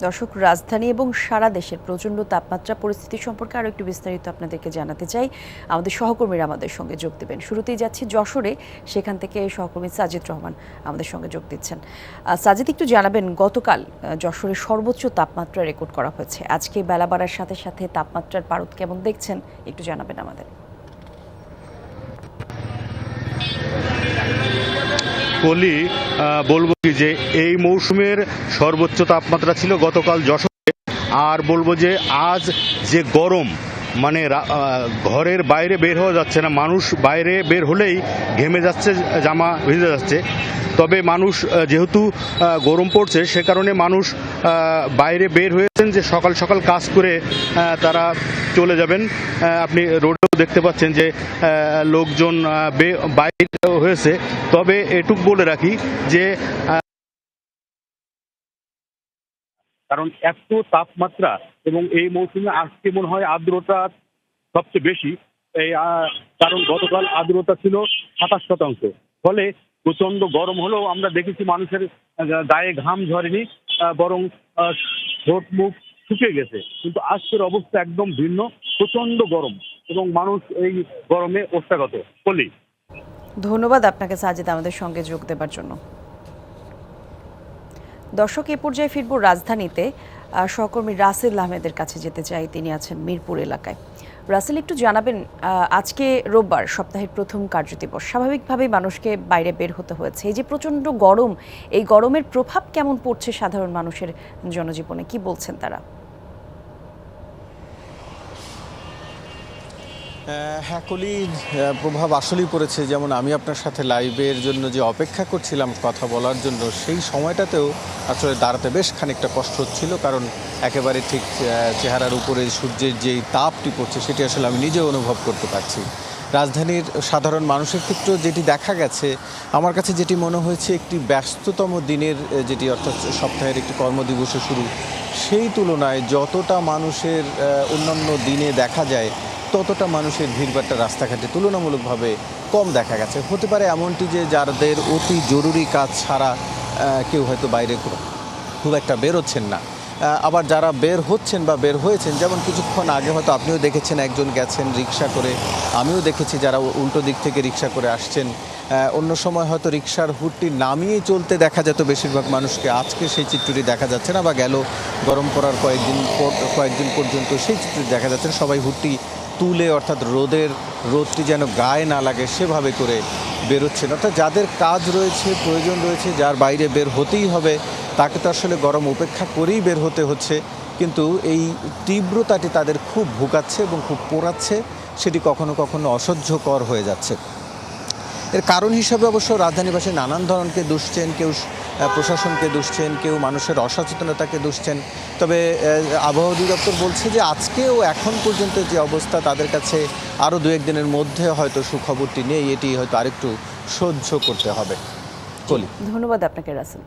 দর্শক, রাজধানী এবং সারা দেশের প্রচণ্ড তাপমাত্রা পরিস্থিতি সম্পর্কে আরও একটু বিস্তারিত আপনাদেরকে জানাতে চাই। আমাদের সহকর্মীরা আমাদের সঙ্গে যোগ দেবেন। শুরুতেই যাচ্ছি যশোরে, সেখান থেকে সহকর্মী সাজিদ রহমান আমাদের সঙ্গে যোগ দিচ্ছেন। সাজিদ, একটু জানাবেন, গতকাল যশোরের সর্বোচ্চ তাপমাত্রা রেকর্ড করা হয়েছে। আজকে বেলা বাড়ার সাথে সাথে তাপমাত্রার পারদ কেমন দেখছেন, একটু জানাবেন আমাদের। কলি, বলবো কি যে এই মৌসুমের সর্বোচ্চ তাপমাত্রা ছিল গতকাল যশোরে। আর বলবো যে আজ যে গরম, মানে ঘরের বাইরে বের হওয়া যাচ্ছে না, মানুষ বাইরে বের হলেই ঘেমে যাচ্ছে, জামা ভিজে যাচ্ছে। তবে মানুষ যেহেতু গরম পড়ছে, সে কারণে মানুষ বাইরে বের হয়েছেন যে সকাল সকাল কাজ করে তারা চলে যাবেন। আপনি রোডেও দেখতে পাচ্ছেন যে লোকজন বাইরে হয়েছে। তবে এটুকু বলে রাখি যে কারণ এত তাপমাত্রা এবং এই মৌসুমে আজকে মনে হয় আর্দ্রতা সবচেয়ে বেশি। এই কারণ গতকাল আর্দ্রতা ছিল 27%। ফলে প্রচন্ড গরম হলেও আমরা দেখেছি মানুষের গায়ে ঘাম ঝরেনি, বরং ঠোঁট মুখ শুকিয়ে গেছে। কিন্তু আজকের অবস্থা একদম ভিন্ন, প্রচন্ড গরম এবং মানুষ এই গরমে ওষ্ঠাগত। বলি, ধন্যবাদ আপনাকে সাজিদ আমাদের সঙ্গে যোগ দেবার জন্য। দর্শক, এ পর্যায়ে ফিরব রাজধানীতে। সহকর্মী রাসেল আহমেদের কাছে যেতে চাই, তিনি আছেন মিরপুর এলাকায়। রাসেল, একটু জানাবেন, আজকে রোববার, সপ্তাহের প্রথম কার্যদিবস, স্বাভাবিকভাবেই মানুষকে বাইরে বের হতে হয়েছে। এই যে প্রচণ্ড গরম, এই গরমের প্রভাব কেমন পড়ছে সাধারণ মানুষের জনজীবনে, কি বলছেন তারা? হ্যাঁ কলি, প্রভাব আসলেই পড়েছে। যেমন আমি আপনার সাথে লাইভের জন্য যে অপেক্ষা করছিলাম কথা বলার জন্য, সেই সময়টাতেও আসলে দাঁড়াতে বেশ খানিকটা কষ্ট হচ্ছিল, কারণ একেবারে ঠিক চেহারার উপরে সূর্যের যেই তাপটি পড়ছে সেটি আসলে আমি নিজে অনুভব করতে পারছি। রাজধানীর সাধারণ মানুষের ক্ষেত্রেও যেটি দেখা গেছে, আমার কাছে যেটি মনে হয়েছে, একটি ব্যস্ততম দিনের যেটি অর্থাৎ সপ্তাহের একটি কর্মদিবসের শুরু, সেই তুলনায় যতটা মানুষের অন্যান্য দিনে দেখা যায় ততটা মানুষের ভিড়ভাট্টা রাস্তাঘাটে তুলনামূলকভাবে কম দেখা গেছে। হতে পারে এমনটি যে যাদের অতি জরুরি কাজ ছাড়া কেউ হয়তো বাইরে খুব একটা বেরোচ্ছেন না। আবার যারা বের হচ্ছেন বা বের হয়েছেন, যেমন কিছুক্ষণ আগে হয়তো আপনিও দেখেছেন একজন গেছেন রিক্সা করে, আমিও দেখেছি যারা উল্টো দিক থেকে রিক্সা করে আসছেন। অন্য সময় হয়তো রিক্সার হুডটি নামিয়ে চলতে দেখা যেত বেশিরভাগ মানুষকে, আজকে সেই চিত্রটি দেখা যাচ্ছে না, বা গেল গরম পড়ার কয়েকদিন পর্যন্ত সেই চিত্রটি দেখা যাচ্ছে না। সবাই হুডটি তুলে, অর্থাৎ রোদটি যেন গায়ে না লাগে সেভাবে করে বেরোচ্ছেন। অর্থাৎ যাদের কাজ রয়েছে, প্রয়োজন রয়েছে, যার বাইরে বের হতেই হবে, তাকে তো আসলে গরম উপেক্ষা করেই বের হতে হচ্ছে। কিন্তু এই তীব্রতাটি তাদের খুব ভোগাচ্ছে এবং খুব পোড়াচ্ছে, সেটি কখনো কখনো অসহ্যকর হয়ে যাচ্ছে। এর কারণ হিসাবে অবশ্য রাজধানীবাসী নানান ধরনকে দুষছেন, কেউ প্রশাসনকে দুষছেন, কেউ মানুষের অসচেতনতাকে দুষছেন। তবে আবহাওয়া অধিদপ্তর বলছে যে আজকেও এখন পর্যন্ত যে অবস্থা, তাদের কাছে আরও 2-1 দিনের মধ্যে হয়তো সুখবরটি নেই, এটি হয়তো আরেকটু সহ্য করতে হবে। ধন্যবাদ আপনাকে রাসেল।